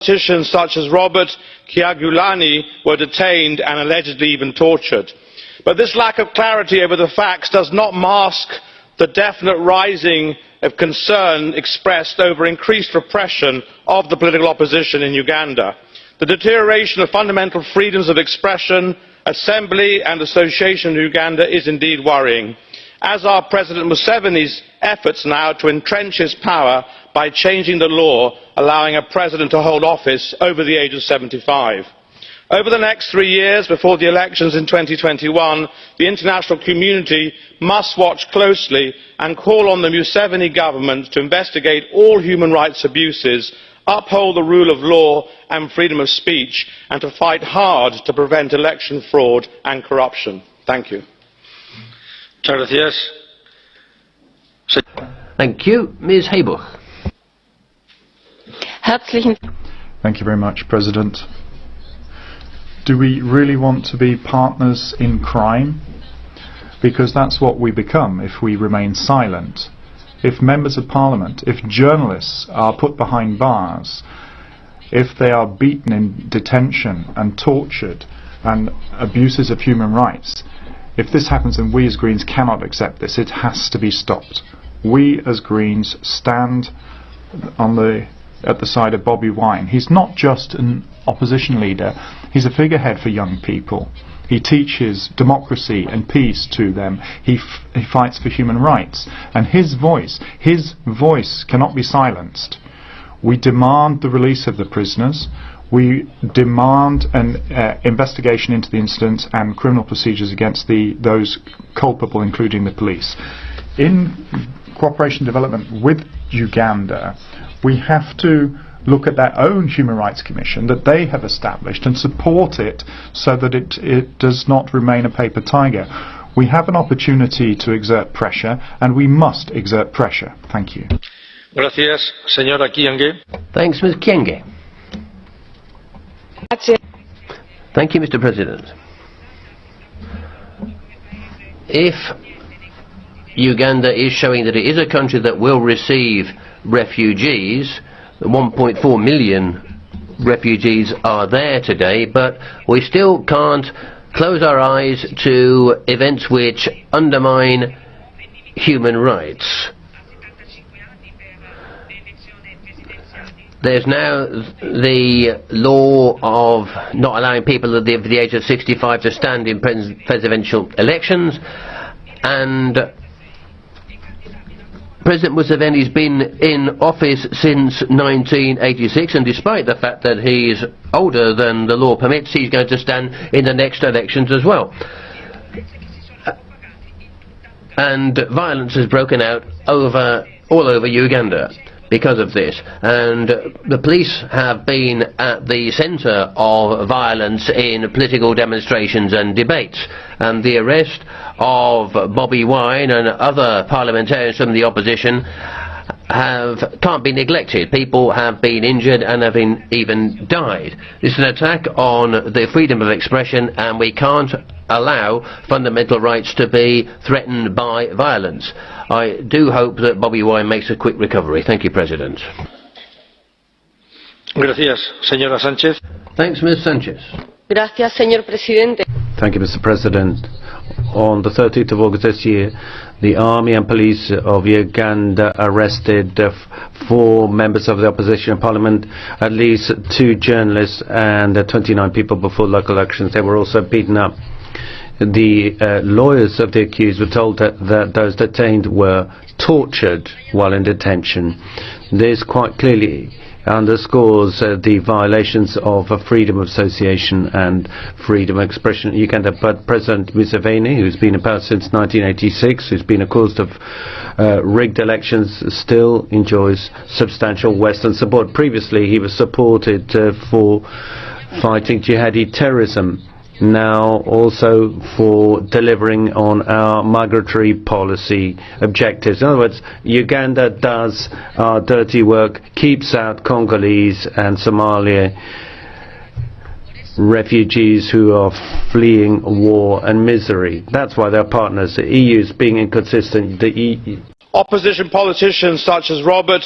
Politicians such as Robert Kyagulanyi were detained and allegedly even tortured. But this lack of clarity over the facts does not mask the definite rising of concern expressed over increased repression of the political opposition in Uganda. The deterioration of fundamental freedoms of expression, assembly and association in Uganda is indeed worrying, as are President Museveni's efforts now to entrench his power by changing the law allowing a president to hold office over the age of 75. Over the next 3 years, before the elections in 2021, the international community must watch closely and call on the Museveni government to investigate all human rights abuses, uphold the rule of law and freedom of speech, and to fight hard to prevent election fraud and corruption. Thank you. Thank you. Ms. Haybuch. Thank you very much, President. Do we really want to be partners in crime? Because that's what we become if we remain silent. If members of parliament, if journalists are put behind bars, if they are beaten in detention and tortured and abuses of human rights, if this happens, and we as Greens cannot accept this, it has to be stopped. We as Greens stand at the side of Bobi Wine. He's not just an opposition leader, he's a figurehead for young people. He teaches democracy and peace to them. He fights for human rights. And his voice cannot be silenced. We demand the release of the prisoners. We demand an investigation into the incident and criminal procedures against those culpable, including the police. In cooperation development with Uganda, we have to look at their own Human Rights Commission that they have established and support it so that it does not remain a paper tiger. We have an opportunity to exert pressure, and we must exert pressure. Thank you. Gracias, señora 𝐿𝐒𝐄𝐒. Thanks, Ms. 𝐿𝐒𝐄𝐒. Thank you, Mr. President. If Uganda is showing that it is a country that will receive refugees, 1.4 million refugees are there today, but we still can't close our eyes to events which undermine human rights. There's now the law of not allowing people over the age of 65 to stand in presidential elections, and President Museveni's been in office since 1986, and despite the fact that he's older than the law permits, he's going to stand in the next elections as well. And violence has broken out all over Uganda because of this, and the police have been at the centre of violence in political demonstrations and debates, and the arrest of Bobi Wine and other parliamentarians from the opposition can't be neglected. People have been injured and have even died. This is an attack on the freedom of expression, and we can't allow fundamental rights to be threatened by violence. I do hope that Bobi Wine makes a quick recovery. Thank you, President. Gracias, señora Sánchez. Thanks, Ms. Sanchez. Gracias, señor presidente. Thank you, Mr. President. On the 13th of August this year, the army and police of Uganda arrested 4 members of the opposition parliament, at least 2 journalists, and 29 people before local elections. They were also beaten up. The lawyers of the accused were told that those detained were tortured while in detention. This quite clearly underscores the violations of freedom of association and freedom of expression in Uganda. But President Museveni, who's been in power since 1986, who's been accused of rigged elections, still enjoys substantial Western support. Previously, he was supported for fighting jihadi terrorism, now also for delivering on our migratory policy objectives. In other words, Uganda does our dirty work, keeps out Congolese and Somalia refugees who are fleeing war and misery. That's why they're partners. The EU is being inconsistent. Opposition politicians such as Robert